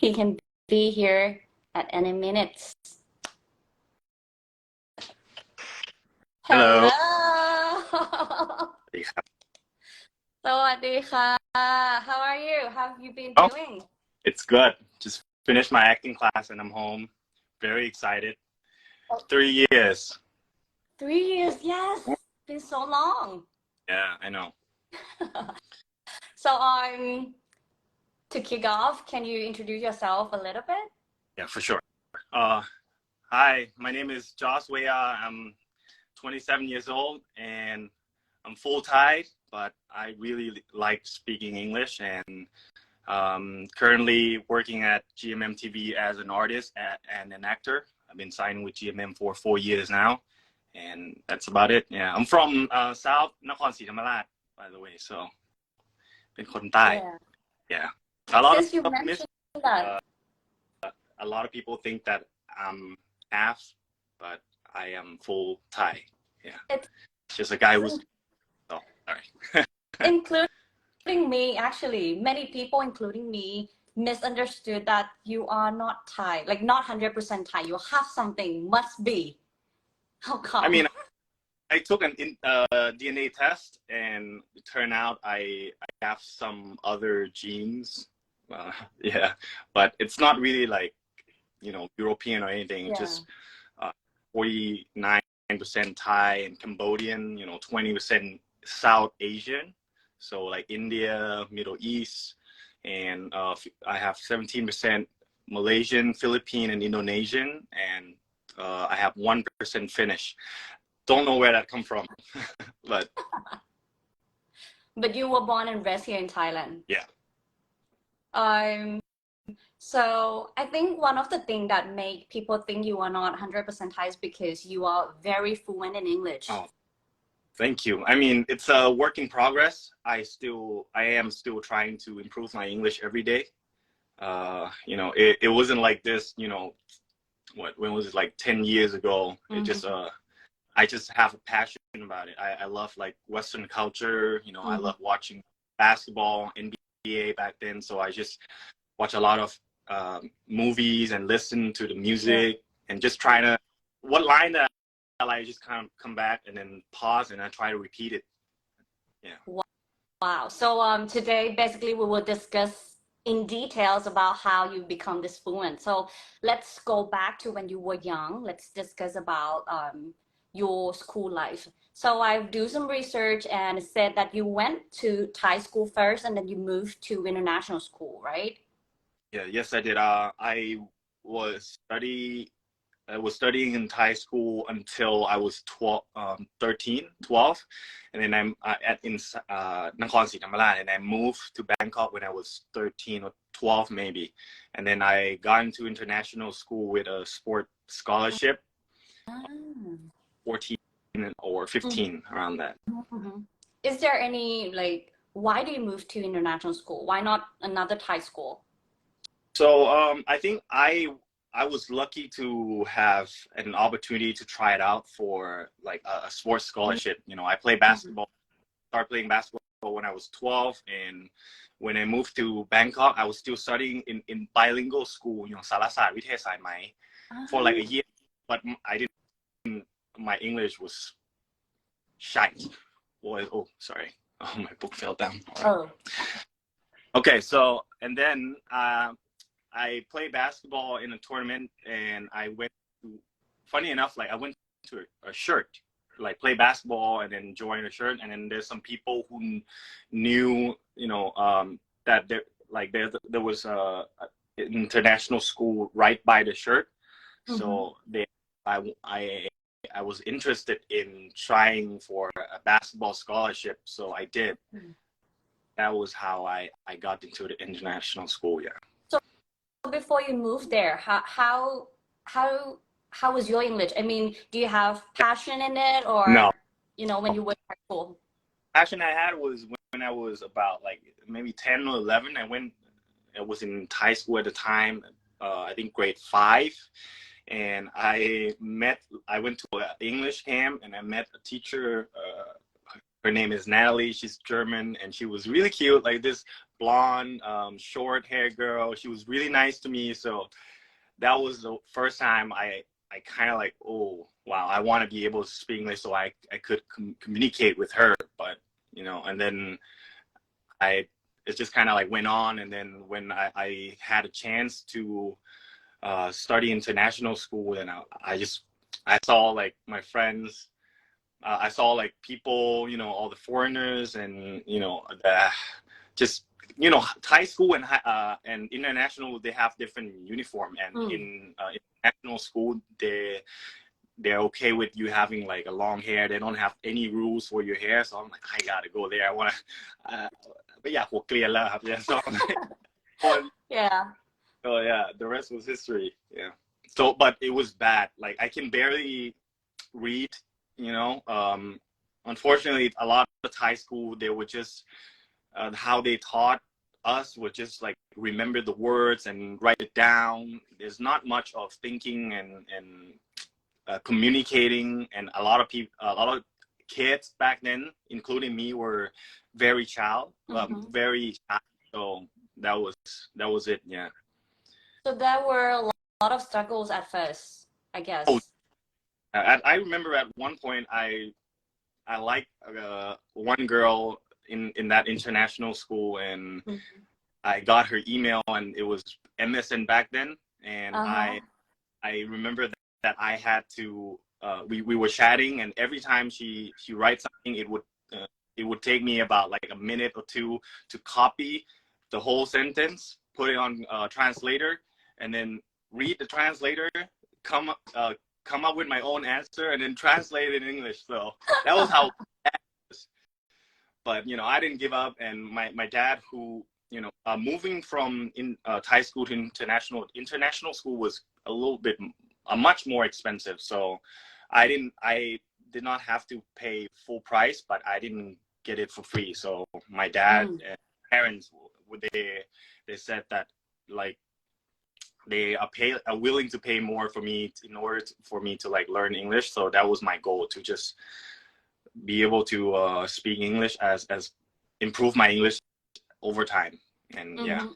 He can be here at any minute. Hello. Hello สวัสดีครับ สวัสดีค่ะ How are you? How have you been Oh, doing? it's good. Just finished my acting class and I'm home. Very excited. 3 years. 3 years, yes. Been so long. Yeah, I know. So to kick off, can you introduce yourself a little bit? Yeah, for sure. Uh, Hi, my name is JOSS. I'm 27 years old and I'm full Thai, but I really like speaking English and currently working at GMM TV as an artist and an actor. I've been signing with GMM for 4 years now, and that's about it. Yeah, I'm from South Nakhon Si Thammarat, by the way, so เป็นคนใต้ Yeah. Yeah, a lot Since you of mentioned that, a lot of people think that I'm half, but I am full Thai. Yeah, it's just a guy who's oh, sorry. including me, actually, many people, including me, misunderstood that you are not Thai, like not 100% Thai. You have something, must be. How I come? mean, I took an DNA test, and it turned out I have some other genes. Yeah, but it's not really like European or anything. It's Yeah. just 49% Thai and Cambodian. 20% South Asian. So like India, Middle East, and I have 17% Malaysian, Philippine, and Indonesian, and I have 1% Finnish. Don't know where that come from, but But you were born and raised here in Thailand. yeah. Um, so I think one of the things that make people think you are not 100% Thai is because you are very fluent in English. Oh, thank you. I mean, it's a work in progress. I am still trying to improve my English every day. It wasn't like this, when was it, like 10 years ago? It just I just have a passion about it. I love like Western culture. I love watching basketball, NBA back then. So I just watch a lot of movies and listen to the music and just trying to, what line that I like, just kind of come back and then pause and I try to repeat it. Yeah. Wow. So today basically we will discuss in details about how you become this fluent. So let's go back to when you were young. Let's discuss about your school life. So I've do some research and it said that you went to Thai school first and then you moved to international school, right? Yeah. Yes, I did. Was study I was studying in Thai school until I was 12, 13, 12. And then I'm in Nakhon Si Thammarat, and I moved to Bangkok when I was 13 or 12 maybe. And then I got into international school with a sport scholarship, Ah. 14 or 15, around that. Is there any, like, why do you move to international school? Why not another Thai school? So I think I was lucky to have an opportunity to try it out for like a sports scholarship. I play basketball, started playing basketball when I was 12, and when I moved to Bangkok, I was still studying in bilingual school, Salasat Vitesai Mai, for like a year, but I didn't. My English was shite. Oh, sorry. Oh, my book fell down. Oh. Okay, so and then I played basketball in a tournament, and I went to, funny enough, like I went to a shirt, like play basketball and then join a shirt. And then there's some people who knew, that there was a international school right by the shirt. So I was interested in trying for a basketball scholarship. So I did. That was how I got into the international school. Yeah. Before you moved there, how was your English? I mean, do you have passion in it, or No. when you were in high school? Passion I had was when I was about like maybe 10 or 11. I was in Thai school at the time, I think grade 5, and I went to an English camp and I met a teacher. Her name is Natalie. She's German, and she was really cute, like this blonde, short hair girl. She was really nice to me. So that was the first time I kind of like, oh, wow, I want to be able to speak English so I could communicate with her. But, and then it just kind of like went on. And then when I had a chance to study international school, and I saw like my friends, I saw like people, all the foreigners and, just, Thai school and international, they have different uniform. And in international school, they're okay with you having like a long hair. They don't have any rules for your hair. So I'm like, I gotta go there. I want to, but yeah, yeah. So I'm like, yeah. Oh yeah, the rest was history. Yeah. So, but it was bad. Like I can barely read. Unfortunately, a lot of Thai school, they would just how they taught us would just like remember the words and write it down. There's not much of thinking and communicating, and a lot of kids back then, including me, were very very shy. So that was it. Yeah. So there were a lot of struggles at first, I guess. Oh, I remember at one point I liked one girl in that international school, and I got her email, and it was MSN back then, and I remember that I had to we were chatting, and every time she writes something, it would take me about like a minute or two to copy the whole sentence, put it on translator, and then read the translator, come up with my own answer, and then translate it in English. So that was how bad it was. But I didn't give up, and my dad, who moving from Thai school to international school was much more expensive. So I did not have to pay full price, but I didn't get it for free. So my dad and parents, they said that like they are willing to pay more for me in order for me to like learn English. So that was my goal, to just be able to speak English as improve my English over time. And yeah.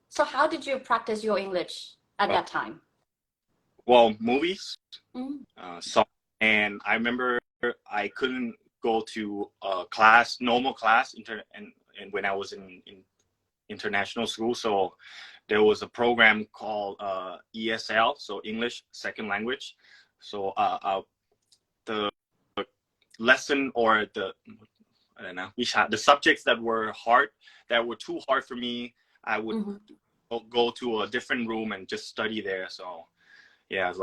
So how did you practice your English at that time? Well, movies, song, and I remember I couldn't go to normal class, and when I was in international school. So there was a program called ESL, so English Second Language. So the lesson, or the subjects that were too hard for me, I would go to a different room and just study there. So yeah, it's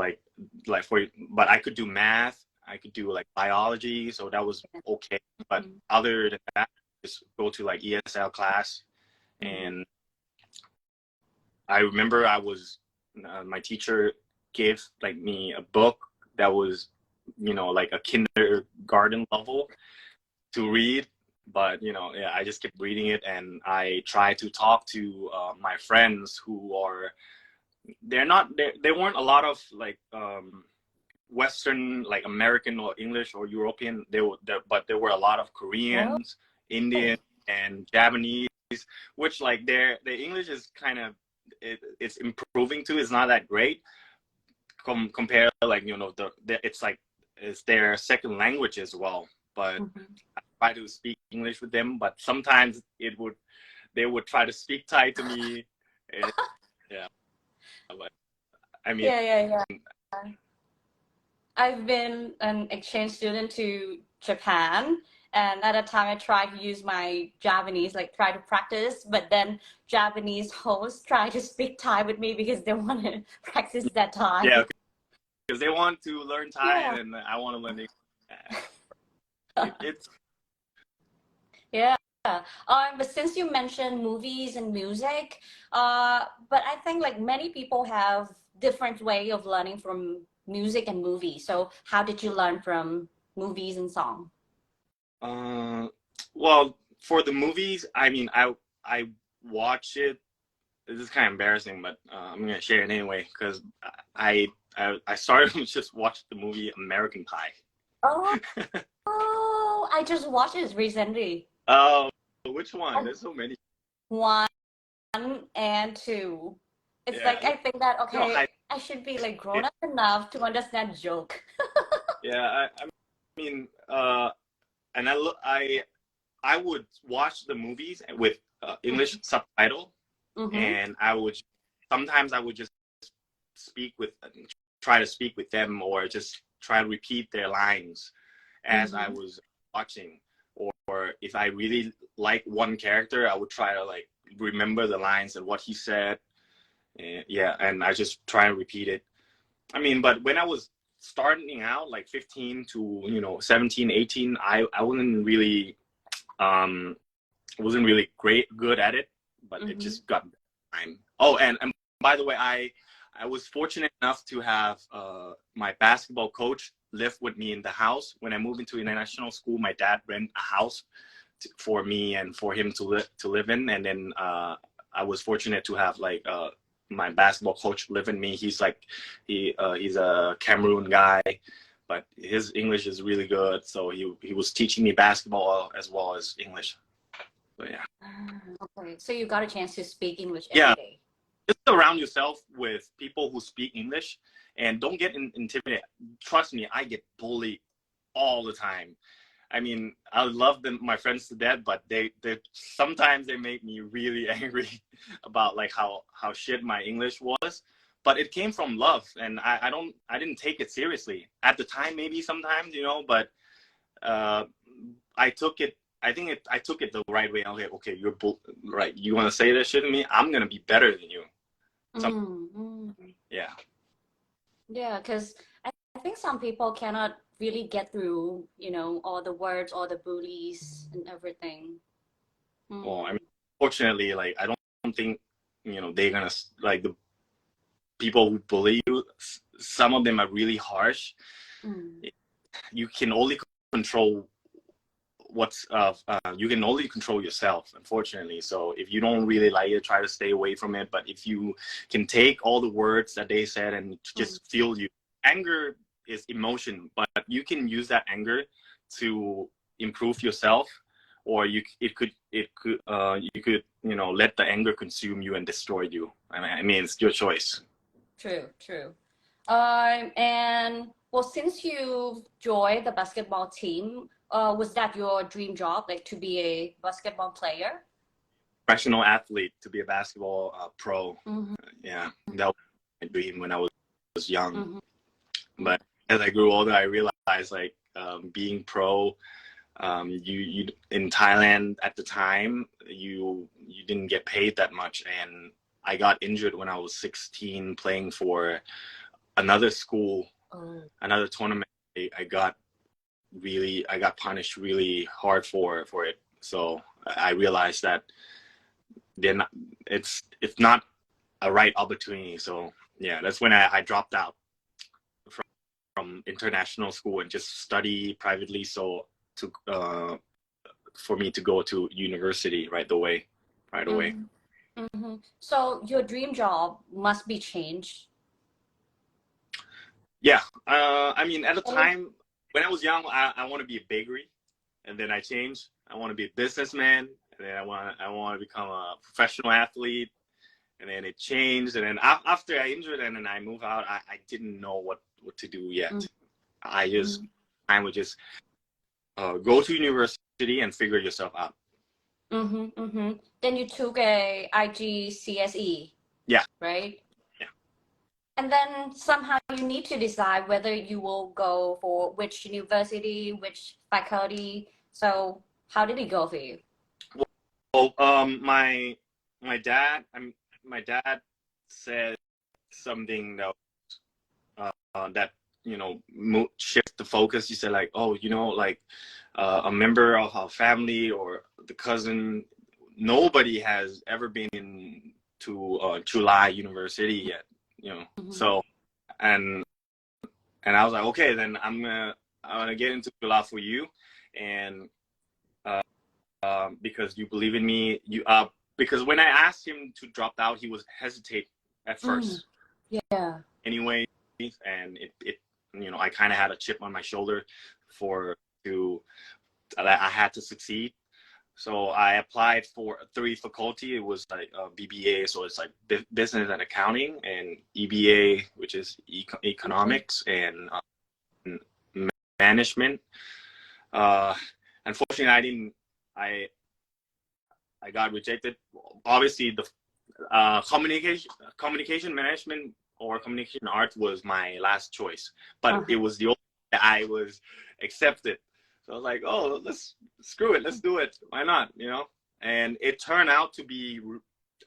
but I could do math, I could do like biology, so that was okay. But other than that, just go to like ESL class. And I remember my teacher gave like me a book that was, like a kindergarten level to read. But, I just kept reading it, and I tried to talk to my friends who are, there weren't a lot of like Western, like American or English or European. But there were a lot of Koreans, Indian, and Japanese, which like their English is kind of, it's improving too. It's not that great compared to like, it's their second language as well. But I try to speak English with them, but sometimes they would try to speak Thai to me. And, yeah. But, I mean, yeah. I've been an exchange student to Japan, and at a time I tried to use my Japanese, like try to practice, but then Japanese hosts try to speak Thai with me because they want to practice that Thai. Yeah, because they want to learn Thai, and I want to learn English. It's yeah. But since you mentioned movies and music, but I think like many people have different way of learning from music and movies. So how did you learn from movies and song? Well, for the movies, I mean, I watch it. This is kind of embarrassing, but I'm gonna share it anyway, because I started to just watch the movie American Pie. Oh, I just watched it recently. Oh, Which one? There's so many. 1 and 2. It's Yeah. like I think that No, okay, I should be like grown up enough to understand joke. yeah. I mean, and I would watch the movies with English subtitle, Mm-hmm. and sometimes I would just try to speak with them, or just try to repeat their lines as I was watching. Or if I really like one character, I would try to like remember the lines and what he said. And I just try and repeat it. I mean, but when I was starting out, like 15 to 17, 18, I wasn't really good at it, but it just got time. Oh, and by the way, I was fortunate enough to have my basketball coach live with me in the house. When I moved into international school, my dad rented a house for me and for him to live in, and then I was fortunate to have like my basketball coach live in me. He's a Cameroon guy, but his English is really good, so he was teaching me basketball as well as English. So yeah. Okay, so you got a chance to speak English Yeah. every day. Just surround yourself with people who speak English, and don't get intimidated. Trust me, I get bullied all the time. I mean, I love my friends to death, but they sometimes they make me really angry about like how shit my English was. But it came from love, and I didn't take it seriously at the time. Maybe sometimes, but I took it. I took it the right way. Okay, you're right. You want to say that shit to me? I'm gonna be better than you. Yeah. Yeah, because I think some people cannot really get through, all the words, all the bullies and everything. Well, I mean, fortunately, like I don't think they're gonna like the people who bully you. Some of them are really harsh. You can only control you can only control yourself, unfortunately. So if you don't really like it, try to stay away from it. But if you can take all the words that they said and just feel anger is emotion, but you can use that anger to improve yourself, or you could let the anger consume you and destroy you. I mean, it's your choice. True. And well, since you joined the basketball team, was that your dream job, like to be a basketball player? Professional athlete, to be a basketball pro. Yeah, that was my dream when I was young. But as I grew older, I realized like being pro, you in Thailand at the time, you didn't get paid that much, and I got injured when I was 16 playing for another school, another tournament. I got punished really hard for it. So I realized that it's not a right opportunity. So yeah, that's when I dropped out from international school and just study privately. So for me to go to university right away. So your dream job must be changed. Yeah. I mean, at the time when I was young, I want to be a bakery, and then I changed. I want to be a businessman, and then I want to become a professional athlete, and then it changed. And then after I injured and then I moved out, I didn't know what to do yet. I would just go to university and figure yourself out. Then you took a IGCSE. Yeah. Right? Yeah. And then somehow you need to decide whether you will go for which university, which faculty. So how did it go for you? Well, my dad said something that shift the focus. He said like, oh, like a member of our family or the cousin, nobody has ever been to July University yet, So and I was like, okay, then I'm gonna get into July for you, and because you believe in me, because when I asked him to drop out, he was hesitate at first. Yeah. Anyway, and it I kind of had a chip on my shoulder I had to succeed. So I applied for 3 faculty. It was like BBA, so it's like business and accounting, and EBA, which is economics and management. Unfortunately, I got rejected. Obviously, the communication management or communication arts was my last choice, but it was the only that I was accepted. So I was like, oh, let's screw it, let's do it. Why not? You know? And it turned out to be.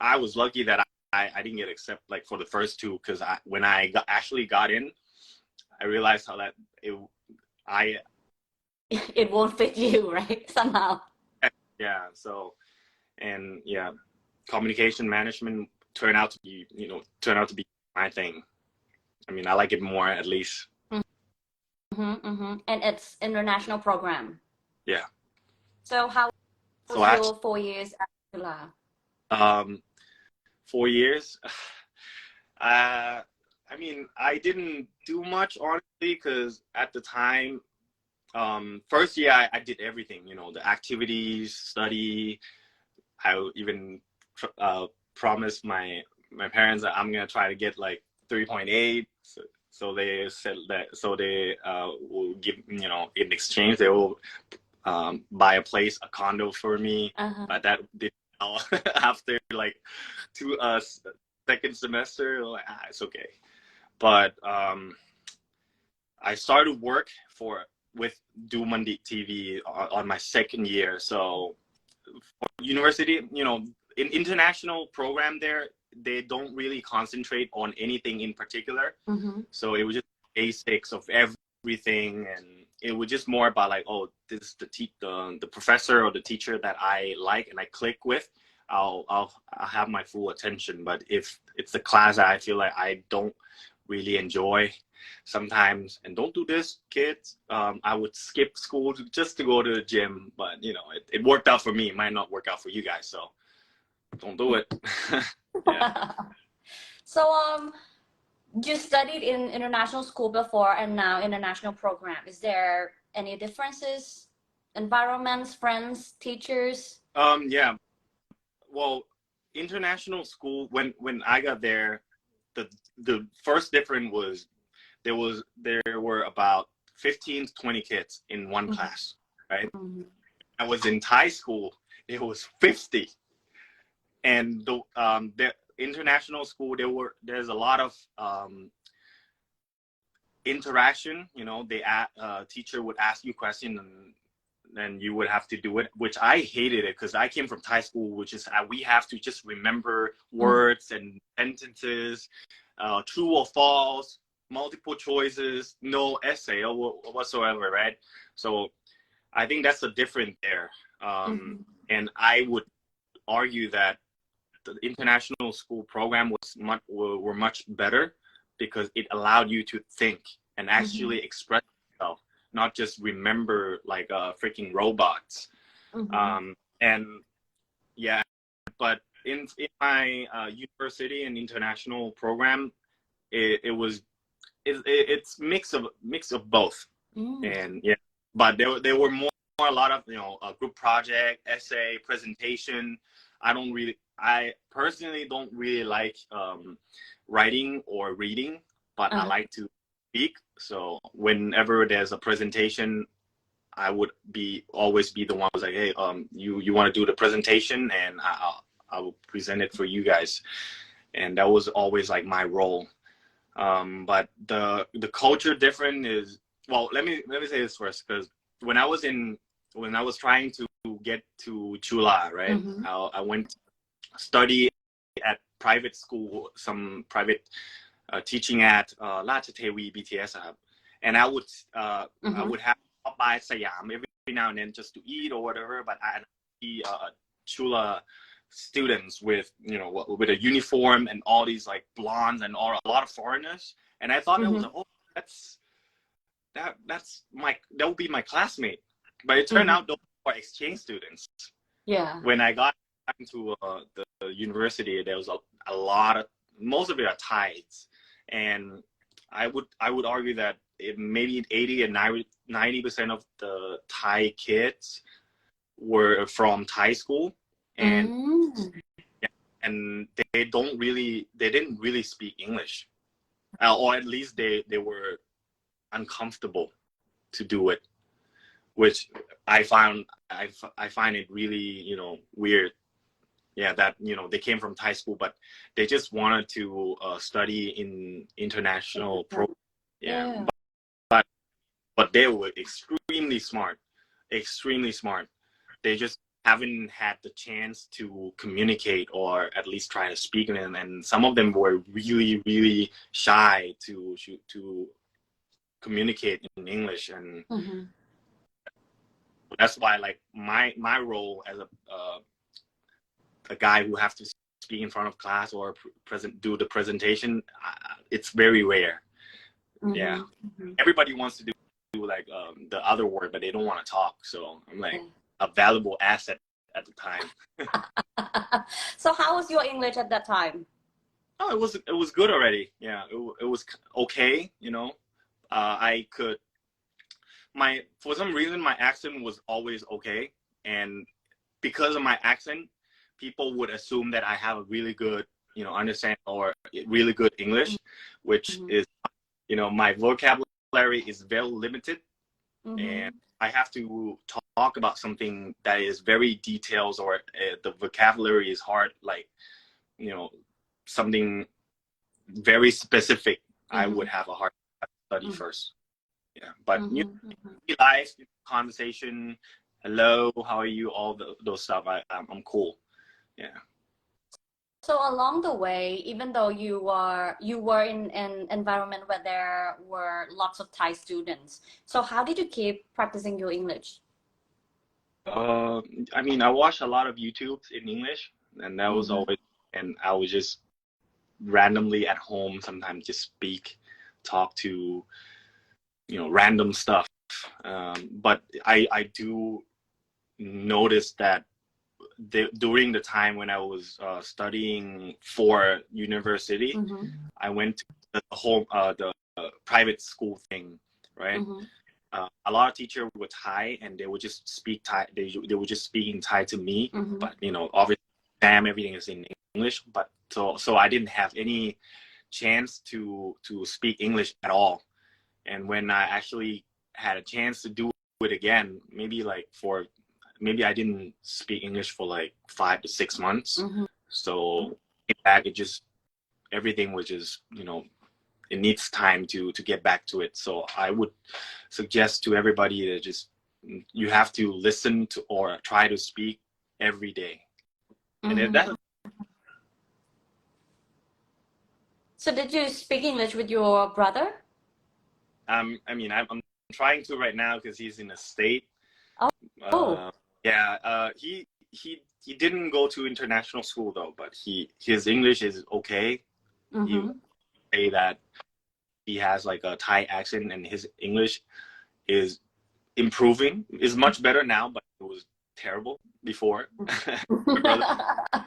I was lucky that I didn't get accepted like for the first 2 because when I actually got in, I realized how that it won't fit you, right? Somehow. Yeah. So and yeah, communication management turned out to be my thing. I mean, I like it more at least. And it's international program. Yeah. So how was your 4 years at Chula? 4 years. I mean, I didn't do much honestly because at the time, first year I did everything. You know, the activities, study. I even promised my parents that I'm gonna try to get like 3.8. So they said that. So they will give, you know, in exchange they will buy a place, a condo for me. But that did after like 2 second semester. Like, it's okay. But I started work with Dumandi TV on my second year. So for university, you know, in international program there, they don't really concentrate on anything in particular. So it was just basics of everything, and it was just more about like, oh, this is the professor or the teacher that I like and I click with. I'll have my full attention. But if it's the class that I feel like I don't really enjoy sometimes, and don't do this, kids, I would skip school just to go to the gym. But you know, it worked out for me. It might not work out for you guys, so don't do it. Yeah. So you studied in international school before and now international program. Is there any differences? Environments, friends, teachers? Yeah. Well, international school, when I got there, the first difference was there were about 15 to 20 kids in one class, right? I was in Thai school, it was 50. And the international school, there's a lot of interaction. You know, teacher would ask you questions, and then you would have to do it, which I hated it because I came from Thai school, which is we have to just remember words and sentences, true or false, multiple choices, no essay or whatsoever, right? So I think that's the difference there. And I would argue that the international school program were much better because it allowed you to think and actually express yourself, not just remember like freaking robots. And yeah, but in my university and international program, it's mix of both. And yeah, but there were a lot of, you know, group project, essay, presentation. I personally don't really like writing or reading, but I like to speak. So whenever there's a presentation, I would always be the one who's like, hey, you want to do the presentation, and I will present it for you guys. And that was always like my role. But the culture different is, well, let me say this first, because when I was trying to get to Chula, right? I went to study at private school, some private teaching at Ratchathewi BTS, and I would have to stop by Siam every now and then just to eat or whatever. But I see Chula students with, you know, with a uniform and all these like blondes and a lot of foreigners, and I thought that was that would be my classmate. But it turned out those were exchange students. Yeah. When I got into the university, there was a lot of, most of it are Thais, and I would argue that maybe 80 and 90% of the Thai kids were from Thai school, and Mm. and they didn't really speak English, or at least they were uncomfortable to do it, which I find it really weird. Yeah, that they came from Thai school, but they just wanted to study in international program. Yeah, Yeah. but they were extremely smart, extremely smart. They just haven't had the chance to communicate or at least try to speak in it. And some of them were really, really shy to communicate in English. And Mm-hmm. that's why, like, my role as a guy who have to speak in front of class or do the presentation, it's very rare. Mm-hmm. Yeah. Mm-hmm. Everybody wants to do like the other work, but they don't want to talk. So I'm like Yeah. a valuable asset at the time. So how was your English at that time? Oh, it was good already. Yeah, it was okay. I could for some reason my accent was always okay, and because of my accent, people would assume that I have a really good understand or really good English, which Mm-hmm. is my vocabulary is very limited, Mm-hmm. and I have to talk about something that is very detailed or the vocabulary is hard, like something very specific. Mm-hmm. I would have a hard time to study Mm-hmm. first. Yeah, but Mm-hmm. life conversation, hello, how are you, all those stuff, I'm cool. Yeah. So along the way, even though you were in an environment where there were lots of Thai students, so how did you keep practicing your English? I mean, I watched a lot of YouTubes in English, and that was Mm-hmm. always, and I was just randomly at home sometimes just talk to random stuff. But I do notice that during the time when I was studying for university, Mm-hmm. I went to the private school thing, right? Mm-hmm. A lot of teachers were Thai, and they would just speak Thai. They were just speaking Thai to me, Mm-hmm. but obviously, everything is in English. But so I didn't have any chance to speak English at all. And when I actually had a chance to do it again, maybe I didn't speak English for like 5 to 6 months. Mm-hmm. So in fact, everything was just it needs time to get back to it. So I would suggest to everybody that just you have to listen to or try to speak every day. And Mm-hmm. that So did you speak English with your brother? I mean, I'm trying to right now because he's in a state. Oh. Yeah, he didn't go to international school though, but his English is okay. Mm-hmm. He say that he has like a Thai accent, and his English is improving. Is much better now, but it was terrible before. My brother,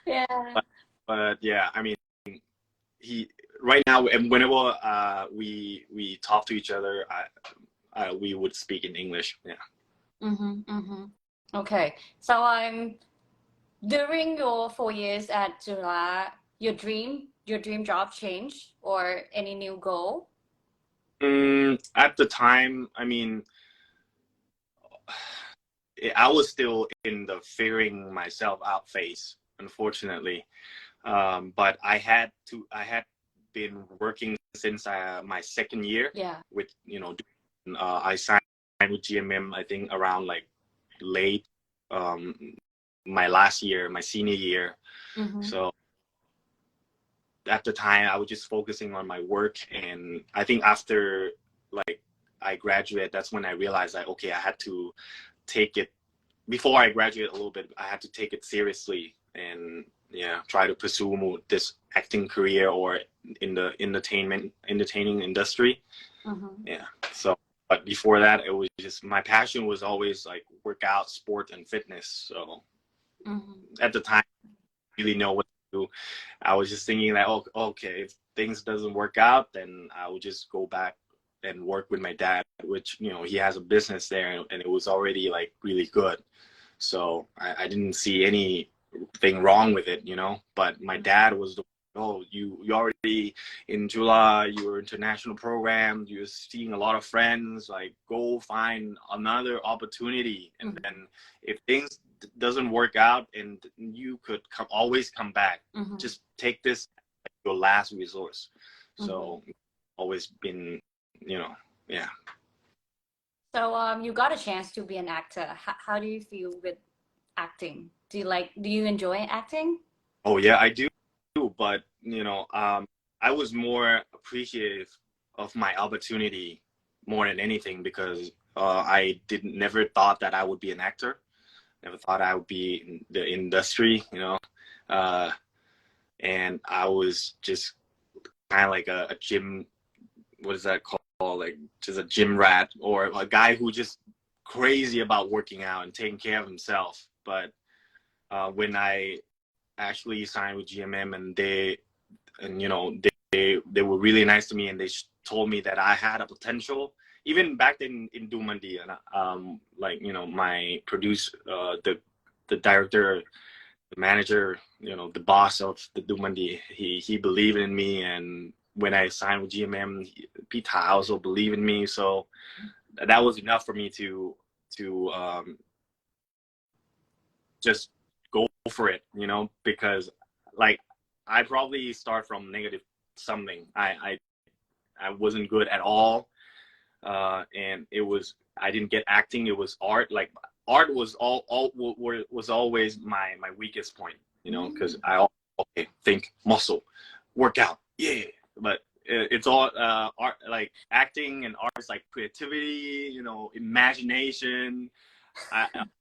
Yeah. but yeah, I mean, he right now, and whenever we talk to each other, we would speak in English. Yeah. Mm-hmm. Mm-hmm. Okay. So during your 4 years at Jura, your dream job changed or any new goal? At the time, I mean, I was still in the figuring myself out phase, unfortunately. But I had been working since my second year. Yeah. With I signed with GMM, I think around like late my last year, my senior year. Mm-hmm. So at the time, I was just focusing on my work, and I think after like I graduated, that's when I realized that okay, I had to take it. Before I graduated a little bit, I had to take it seriously and try to pursue this acting career or in the entertaining industry. Mm-hmm. Yeah. So, but before that, it was just my passion was always like workout, sport, and fitness. So Mm-hmm. at the time, I didn't really know what to do. I was just thinking that, oh, okay, if things doesn't work out, then I will just go back and work with my dad, which he has a business there, and it was already like really good. So I didn't see anything wrong with it, But my dad was you already in July, you were international program, you're seeing a lot of friends, like go find another opportunity. And then if things doesn't work out, and you could always come back, just take this as your last resource. So always been, yeah. So you got a chance to be an actor. How do you feel with acting? Do you enjoy acting? Oh yeah, I do, but I was more appreciative of my opportunity more than anything, because I never thought that I would be an actor. Never thought I would be in the industry, uh, and I was just kind of like a gym. What is that called? Like just a gym rat, or a guy who just crazy about working out and taking care of himself. But when I actually signed with GMM, and they were really nice to me, and they told me that I had a potential. Even back then in Dumandi, and my the director, the manager, the boss of the Dumandi, he believed in me. And when I signed with GMM, Pita also believed in me. So that was enough for me to just go for it, because like I probably start from negative something. I wasn't good at all, and I didn't get acting. It was art. Like art was was always my weakest point, because think muscle, workout, yeah, but it's all art. Like acting and art is like creativity, imagination.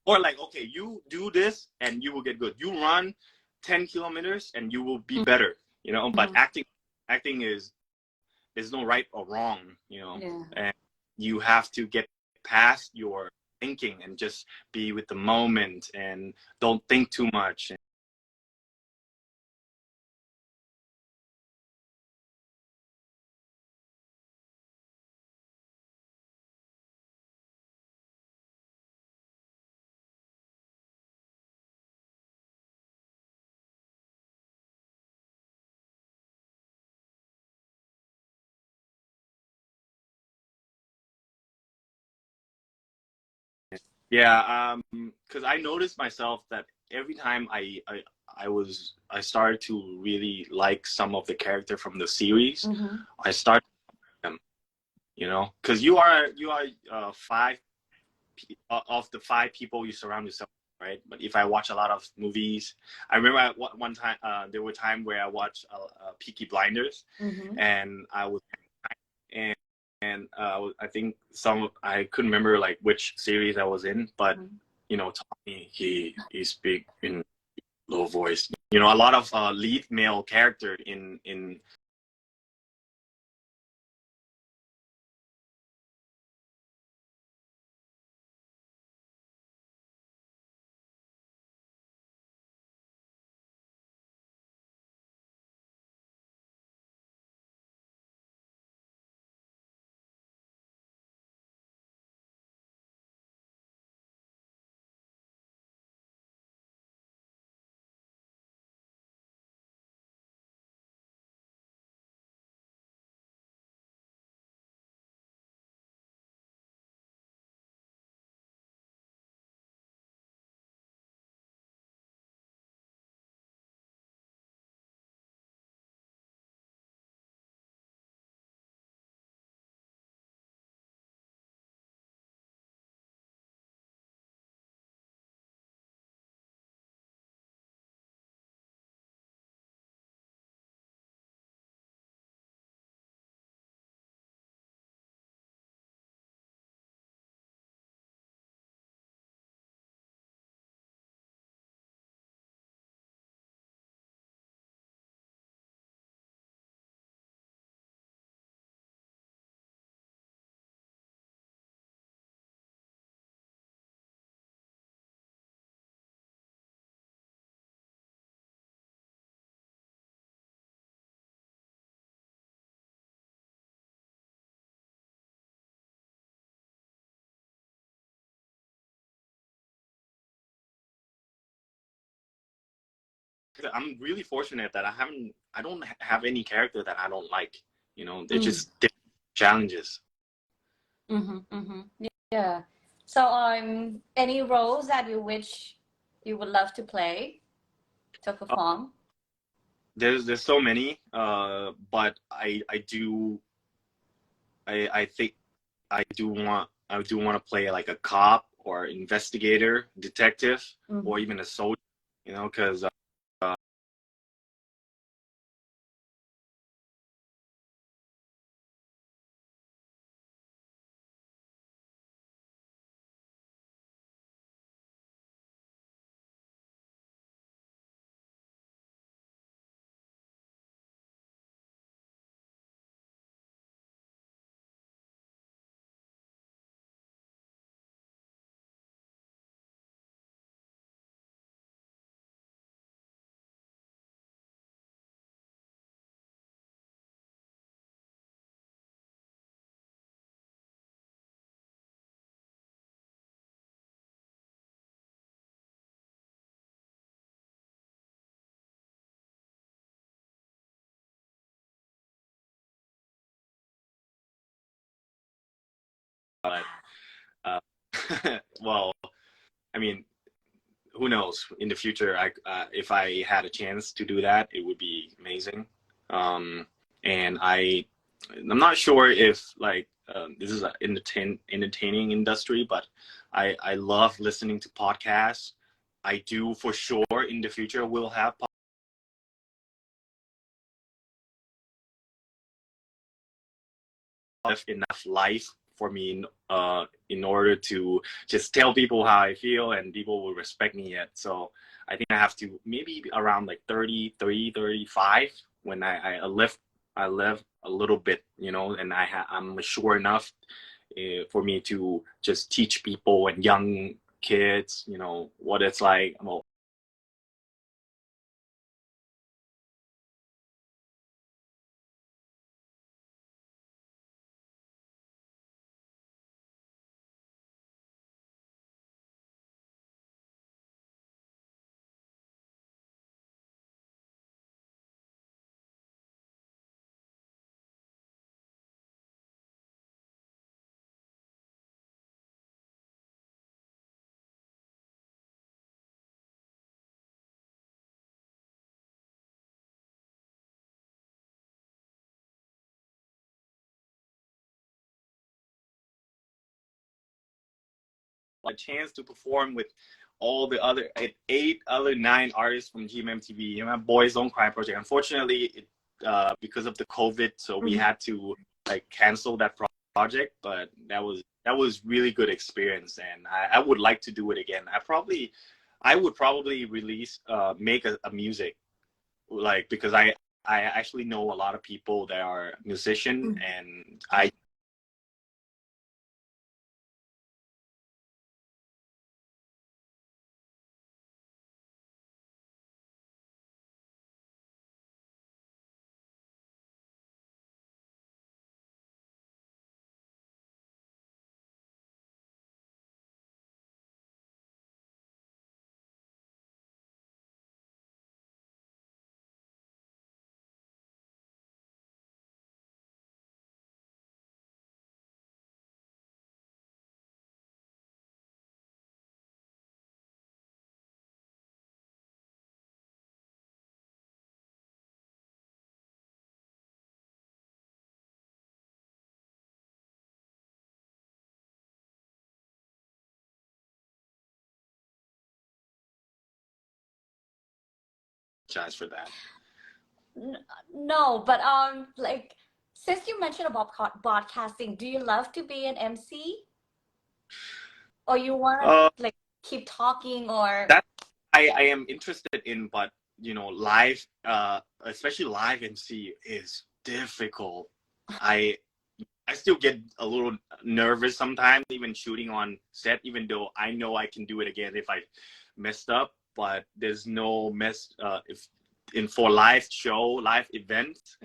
Or like, okay, you do this and you will get good. You run 10 kilometers and you will be better, But acting is there's no right or wrong, Yeah. And you have to get past your thinking and just be with the moment and don't think too much. Yeah, because I noticed myself that every time I started to really like some of the character from the series, I started them, because you are five of the five people you surround yourself with, right? But if I watch a lot of movies, I remember one time there were times where I watched Peaky Blinders, and I was and I think I couldn't remember like which series I was in, but Tommy he speak in low voice. A lot of lead male character in I'm really fortunate that I don't have any character that I don't like. You know, they're just different challenges. Yeah. So, any roles that you wish you would love to play, to perform? There's so many, but I think I do want to play like a cop or investigator, detective, or even a soldier. You know, because uh, well, I mean, who knows? In the future, if I had a chance to do that, it would be amazing. And I'm not sure if like this is an entertaining industry, but I love listening to podcasts. I do for sure in the future will have enough life for me in order to just tell people how I feel and people will respect me yet. So I think I have to maybe around like 33, 35 when I live a little bit, you know, and I'm mature enough for me to just teach people and young kids, you know, what it's like. Well, a chance to perform with all the other 9 artists from GMMTV, you know, Boys Don't Cry project. Unfortunately, because of the COVID, so we had to like cancel that project. But that was really good experience, and I would like to do it again. I would probably release make a music, like, because I actually know a lot of people that are musician, and I apologize for that. No, but like since you mentioned about broadcasting, do you love to be an MC, or you want Uh, to like keep talking, or? that I am interested in, but you know, live, especially live MC is difficult. I I still get a little nervous sometimes, even shooting on set, even though I know I can do it again if I messed up. But there's no if in for live show, live events.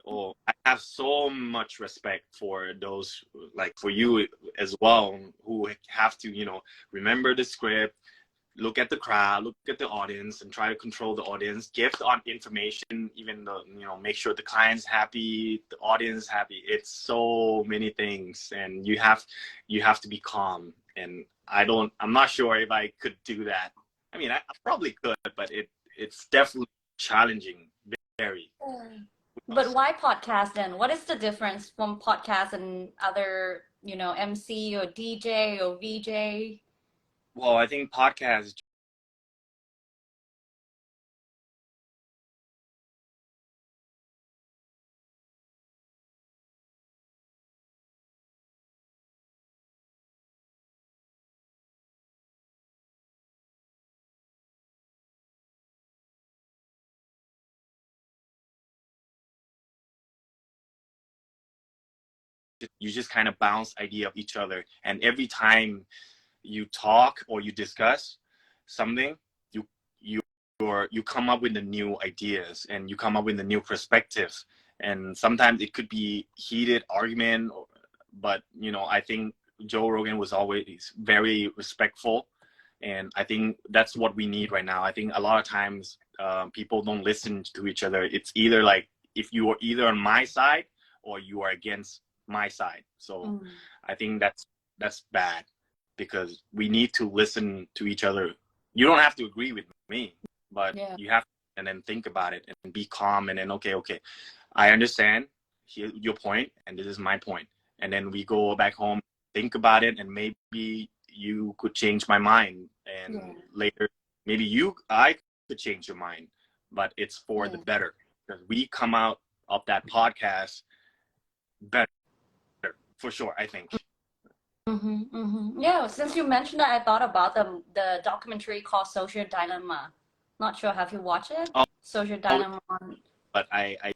Oh, I have so much respect for those, like for you as well, who have to, you know, remember the script, look at the crowd, look at the audience, and try to control the audience. Give on information, even though make sure the client's happy, the audience is happy. It's so many things, and you have to be calm. And I'm not sure if I could do that. I mean, I probably could, but it's definitely challenging, very. But why podcast then? What is the difference from podcast and other, MC or DJ or VJ? Well, I think podcast you just kind of bounce idea of each other, and every time you talk or you discuss something, you come up with the new ideas, and you come up with the new perspectives. And sometimes it could be heated argument, but I think Joe Rogan was always very respectful, and I think that's what we need right now. I think a lot of times people don't listen to each other. It's either like, if you are either on my side or you are against my side. So I think that's bad, because we need to listen to each other. You don't have to agree with me, but you have to, and then think about it and be calm, and then okay, I understand your point, and this is my point, and then we go back home, think about it, and maybe you could change my mind, and later maybe I could change your mind, but it's for the better, because we come out of that podcast better, for sure, I think. Yeah, since you mentioned that, I thought about the documentary called Social Dilemma. Not sure, have you watched it? Social Dilemma. But I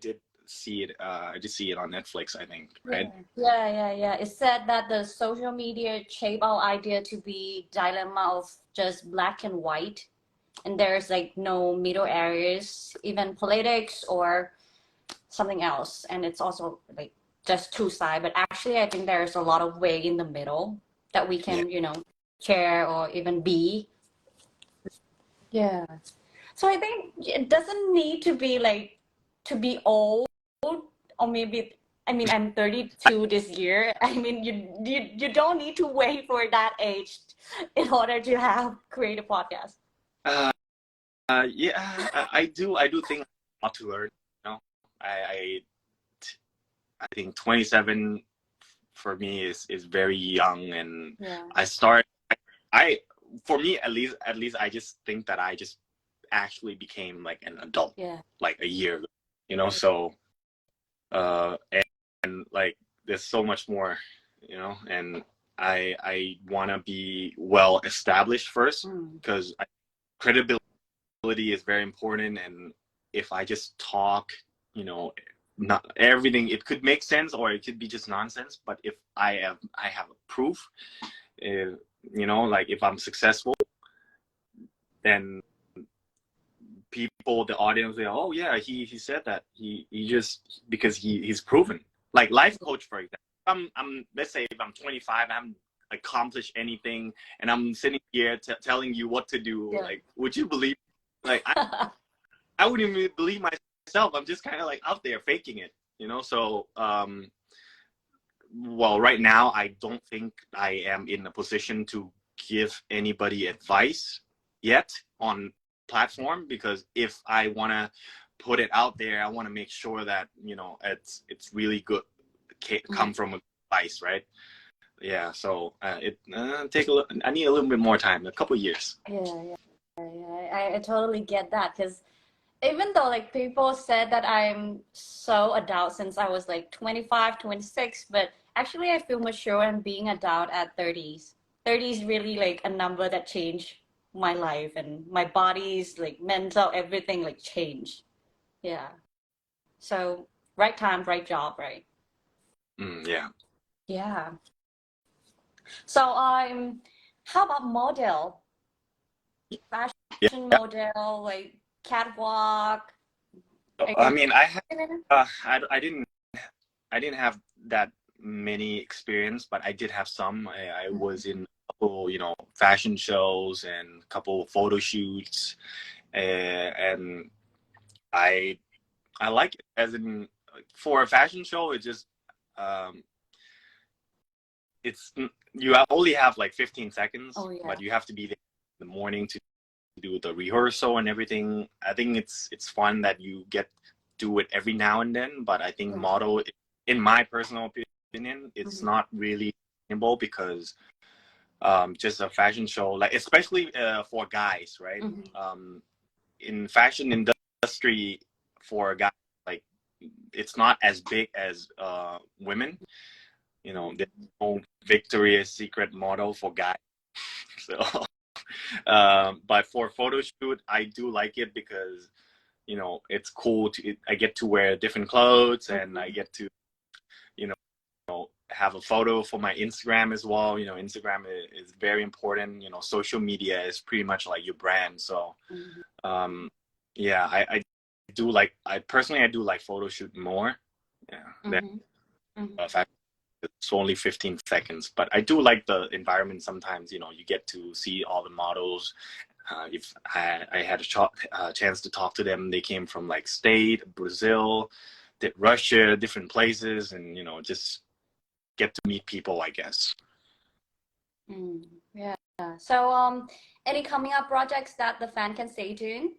did see it. I did see it on Netflix, I think, right? Yeah. It said that the social media shape our idea to be dilemma of just black and white, and there's like no middle areas, even politics or something else, and it's also like just two sides. But actually, I think there's a lot of way in the middle that we can, share or even be. Yeah. So I think it doesn't need to be like to be old, or maybe, I mean, I'm 32 this year. I mean, you don't need to wait for that age in order to have create a podcast. Yeah, I do think a lot to learn. I think 27 for me is very young, and for me at least I just think that I just actually became like an adult like a year ago, so and like there's so much more, and I want to be well established first, because credibility is very important. And if I just talk, not everything, it could make sense or it could be just nonsense, but if I have a proof, like if I'm successful, then people, the audience, say, oh yeah, he said that, he just, because he's proven. Like life coach, for example, I'm let's say if I'm 25, I haven't accomplished anything, and I'm sitting here telling you what to do, like, would you believe? Like I wouldn't even believe myself. I'm just kind of like out there faking it, so well, right now I don't think I am in a position to give anybody advice yet on platform, because if I want to put it out there, I want to make sure that it's really good, come from advice, right? Yeah, so it I need a little bit more time, a couple years. I totally get that, because even though like people said that I'm so adult since I was like 25, 26, but actually I feel mature and being adult at 30s. 30s really like a number that changed my life, and my body's like mental, everything like changed. Yeah. So right time, right job, right? Yeah. Yeah. So how about model? Fashion model, like catwalk. I mean, I didn't have that many experience, but I did have some. I was in a couple, fashion shows and a couple photo shoots, and I like it. As in, for a fashion show, it just it's you only have like 15 seconds, Oh, yeah. but you have to be there in the morning to do the rehearsal and everything. I think it's fun that you get do it every now and then, but I think model, in my personal opinion, it's not really sustainable because just a fashion show, like especially for guys, right? In fashion industry, for a guy, like it's not as big as women. There's no Victoria's Secret model for guys. So, but for photo shoot, I do like it because it's cool I get to wear different clothes and I get to have a photo for my Instagram as well. Instagram is very important. Social media is pretty much like your brand. So yeah, I do like, I personally do like photo shoot more. Fact, it's only 15 seconds, but I do like the environment. Sometimes you get to see all the models. If I had a chance to talk to them, they came from like State, Brazil, Russia, different places, and just get to meet people, I guess. Yeah. So any coming up projects that the fan can stay tuned?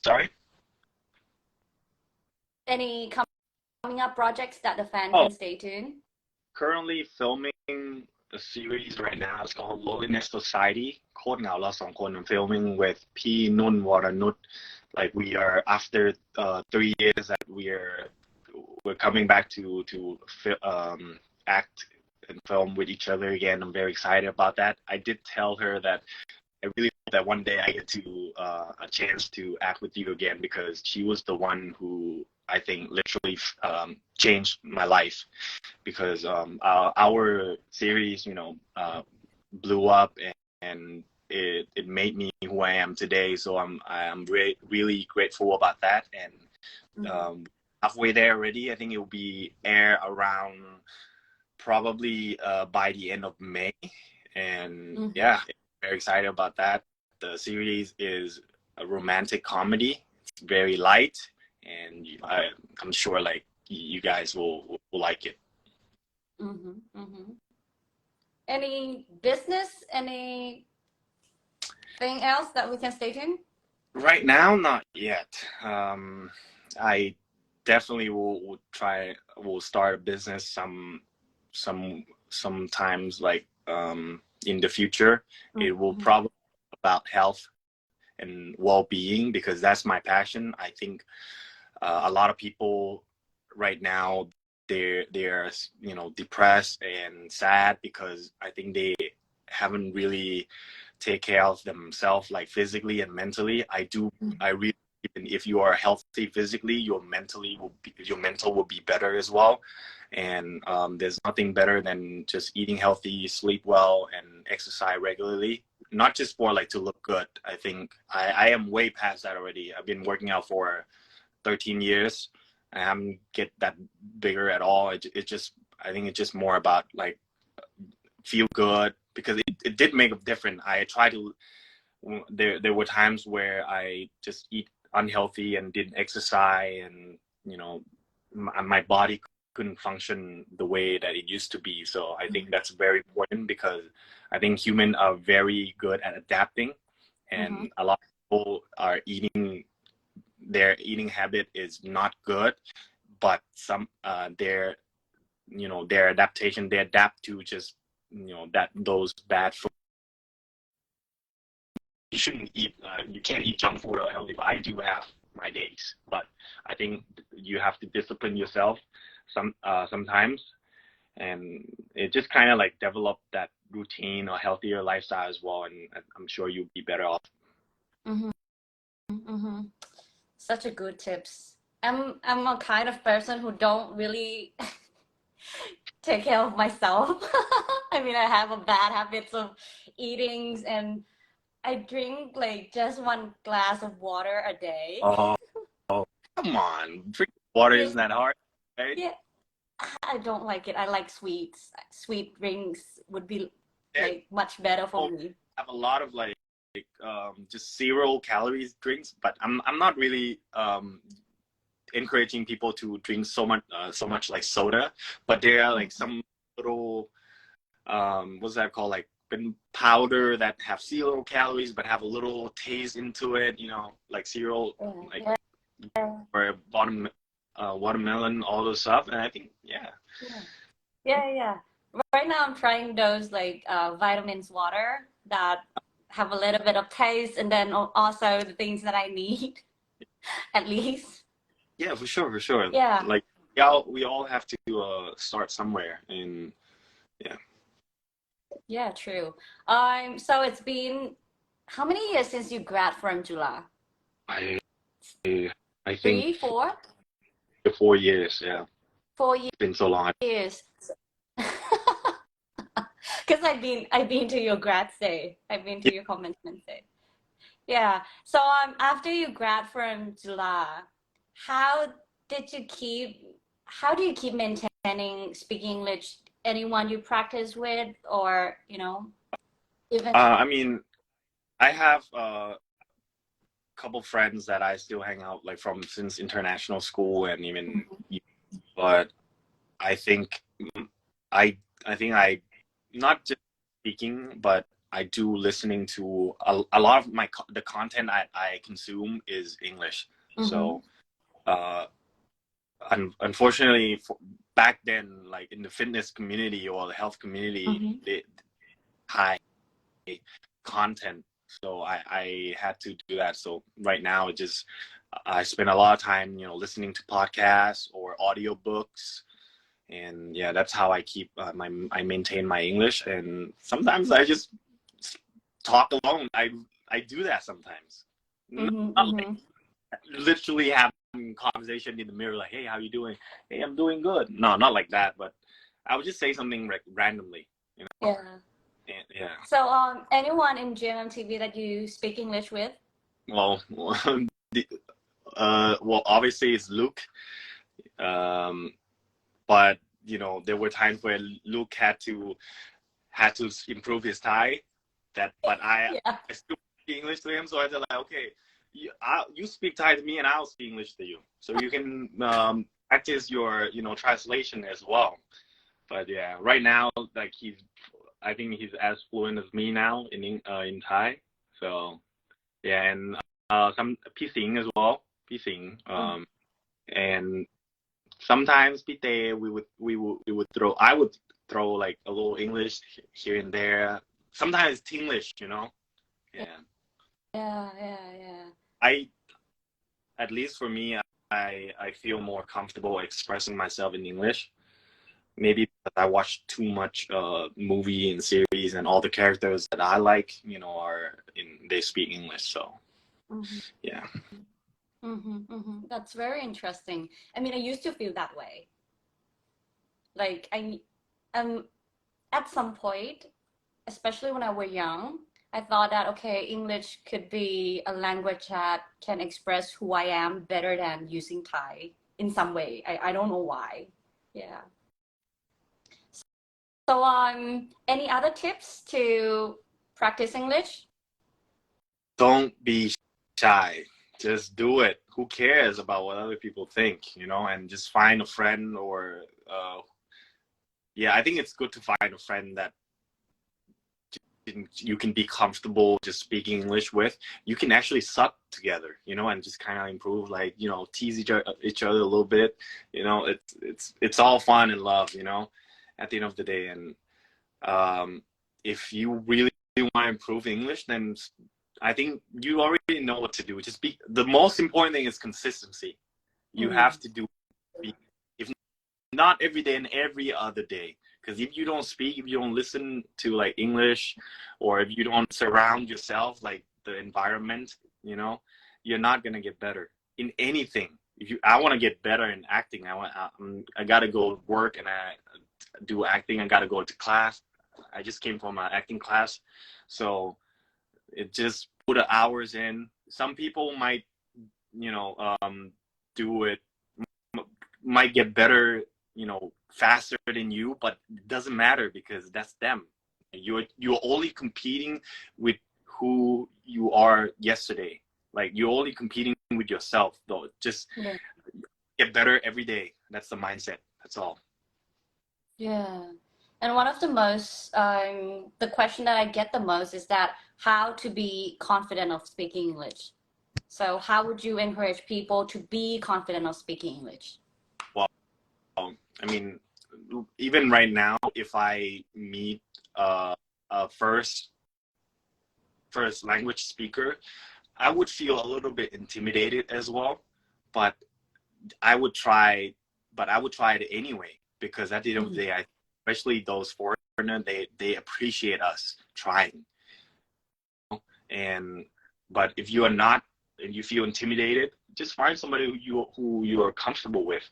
Sorry? Any coming up projects that the fan can stay tuned? Currently filming a series right now. It's called Loneliness Society. โคตรเหงาเราสองคน I'm filming with P. Nun Waranut. Like we are after 3 years that we're coming back to act and film with each other again. I'm very excited about that. I did tell her that I really hope that one day I get to a chance to act with you again, because she was the one who I think literally changed my life, because our series blew up and it made me who I am today. So I'm really grateful about that, and halfway there already. I think it will be air around probably by the end of May, and yeah, very excited about that. The series is a romantic comedy. It's very light, and I'm sure like you guys will like it. Any business, anything else that we can stay tuned? Right now, not yet. I definitely will start a business sometimes, like in the future. It will probably be about health and well-being, because that's my passion. I think a lot of people right now, they're depressed and sad because I think they haven't really take care of themselves, like physically and mentally. I really, if you are healthy physically, your mental will be better as well. And there's nothing better than just eating healthy, sleep well, and exercise regularly. Not just for like to look good. I think I am way past that already. I've been working out for 13 years. I haven't get that bigger at all. I think it's just more about like feel good, because it did make a difference. I tried to, there were times where I just eat unhealthy and didn't exercise, and my body couldn't function the way that it used to be. So I think that's very important, because I think humans are very good at adapting, and a lot of people are their eating habit is not good, but some their adaptation, they adapt to just those bad food. You shouldn't eat, you can't eat junk food or healthy, but I do have my days. But I think you have to discipline yourself sometimes, and it just kind of like develop that routine or healthier lifestyle as well, and I'm sure you'll be better off. Such a good tips. I'm a kind of person who don't really take care of myself. I mean, I have a bad habits of eatings, and I drink like just 1 glass of water a day. Oh, come on. Drinking water isn't that hard, right? Yeah. I don't like it. I like sweets. Sweet drinks would be There like much better for me. have a lot of like just 0 calories drinks, but I'm not really encouraging people to drink so much like soda, but there are like some little what's that called, like powder that have 0 calories but have a little taste into it, you know, like cereal, like Yeah, or watermelon, all those stuff. And I think yeah, yeah, yeah. Right now I'm trying those like vitamins water that have a little bit of taste and then also the things that I need at least. yeah, for sure, Yeah. like yeah, we all have to start somewhere. And yeah, Yeah, true. So it's been how many years since you grad from July? I I think Three, four? 4 years. Yeah, 4 years. it's been so long. Because I've been to your grad day. I've been to Yeah, your commencement day. Yeah. So after you grad from July, how did you keep how do you keep maintaining speaking English? Anyone you practice with or, even I mean, I have a couple friends that I still hang out like from since international school, and even, but I think I think I not just speaking, but I do listening to a lot of the content I consume is English. Mhm. So unfortunately, back then, like in the fitness community or the health community, Mhm. they high content. So I had to do that. So right now, it just I spend a lot of time, listening to podcasts or audiobooks. And yeah, that's how I keep I maintain my English. And sometimes I just talk alone. I do that sometimes. Not Mhm. like Mhm. literally having conversation in the mirror, like, hey, how you doing? Hey, I'm doing good. No, not like that, but I would just say something like randomly, you know. Yeah. And, yeah. So, anyone in GMMTV that you speak English with? Well, the, well, obviously it's Luke. Um, but there were times where Luke had to improve his Thai. But Yeah. I still speak English to him, so I said like, okay, you speak Thai to me, and I'll speak English to you, so you can practice your translation as well. But yeah, right now, like I think he's as fluent as me now in Thai. So yeah, and some Pising as well, Pising, Mm. and sometimes Pite we would throw I would throw like a little English here and there. Sometimes it's English, Yeah. Yeah, yeah, yeah. I At least for me, I feel more comfortable expressing myself in English. Maybe because I watch too much movie and series, and all the characters that I like, they speak English. So Mhm. yeah. Mhm. Mhm. That's very interesting. I mean, I used to feel that way. Like um, at some point, especially when I was young, I thought that okay, English could be a language that can express who I am better than using Thai in some way. I don't know why. Yeah. So any other tips to practice English? Don't be shy. Just do it. Who cares about what other people think, and just find a friend or yeah, I think it's good to find a friend that you can be comfortable just speaking English with. You can actually suck together, and just kind of improve, like, tease each other a little bit. It's all fun and love, at the end of the day. And if you really want to improve English, then I think you already know what to do. Just be the most important thing is consistency. You have Mm. to do, if not every day and every other day. Because if you don't speak, if you don't listen to like English, or if you don't surround yourself like the environment, you're not gonna get better in anything. I want to get better in acting, I gotta go work and I do acting. I gotta go to class. I just came from an acting class, so it just put the hours in. Some people might, do it, might get better, faster than you, but it doesn't matter because that's them. You're only competing with who you are yesterday. Like you're only competing with yourself, though. Just get better every day. That's the mindset. That's all. Yeah. And one of the most, the question that I get the most is that how to be confident of speaking English. So how would you encourage people to be confident of speaking English? Well, I mean, even right now, if I meet a first language speaker, I would feel a little bit intimidated as well, but I would try it anyway, because at the end of the day, especially those foreigners, they appreciate us trying. But if you are not and you feel intimidated, just find somebody who you are comfortable with,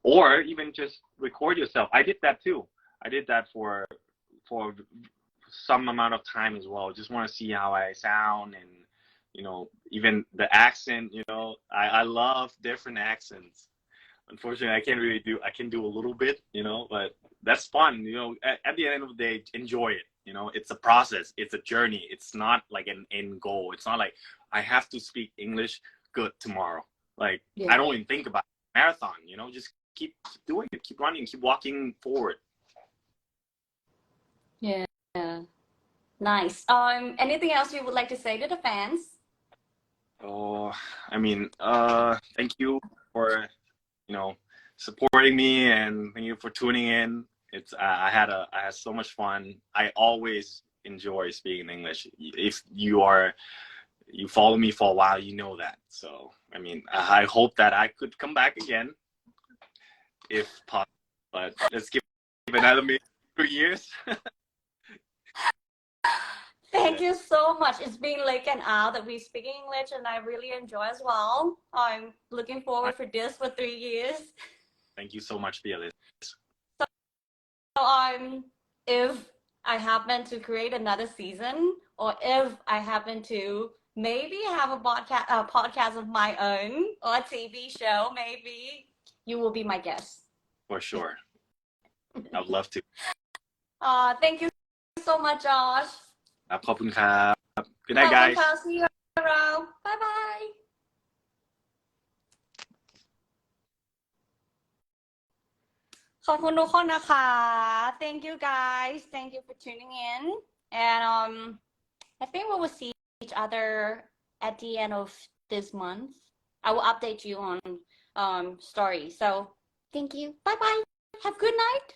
or even just record yourself. I did that too. I did that for some amount of time as well. Just want to see how I sound, and even the accent. I love different accents. Unfortunately, I can do a little bit, but that's fun. At the end of the day, enjoy it. It's a process. It's a journey. It's not like an end goal. It's not like I have to speak English good tomorrow. Like, I don't even think about marathon, just keep doing it, keep running, keep walking forward. Yeah. Nice. Anything else you would like to say to the fans? Oh, I mean, thank you for, supporting me, and thank you for tuning in. I had so much fun. I always enjoy speaking English. If you follow me for a while, you know that. So, I mean, I hope that I could come back again if possible, but let's give another maybe 3 years. Thank you so much. It's been like an hour that we speak English, and I really enjoy as well. I'm looking forward for this for 3 years. Thank you so much, Beatrice. So if I happen to create another season, or if I happen to maybe have a podcast of my own, or a TV show, maybe you will be my guest. For sure. I'd love to. Thank you so much, Josh. ขอบคุณครับ Good night, guys. See you around. Bye bye. ขอบคุณทุกคนนะคะ Thank you guys. Thank you for tuning in. And I think we will see each other at the end of this month. I will update you on story. So thank you. Bye bye. Have a good night.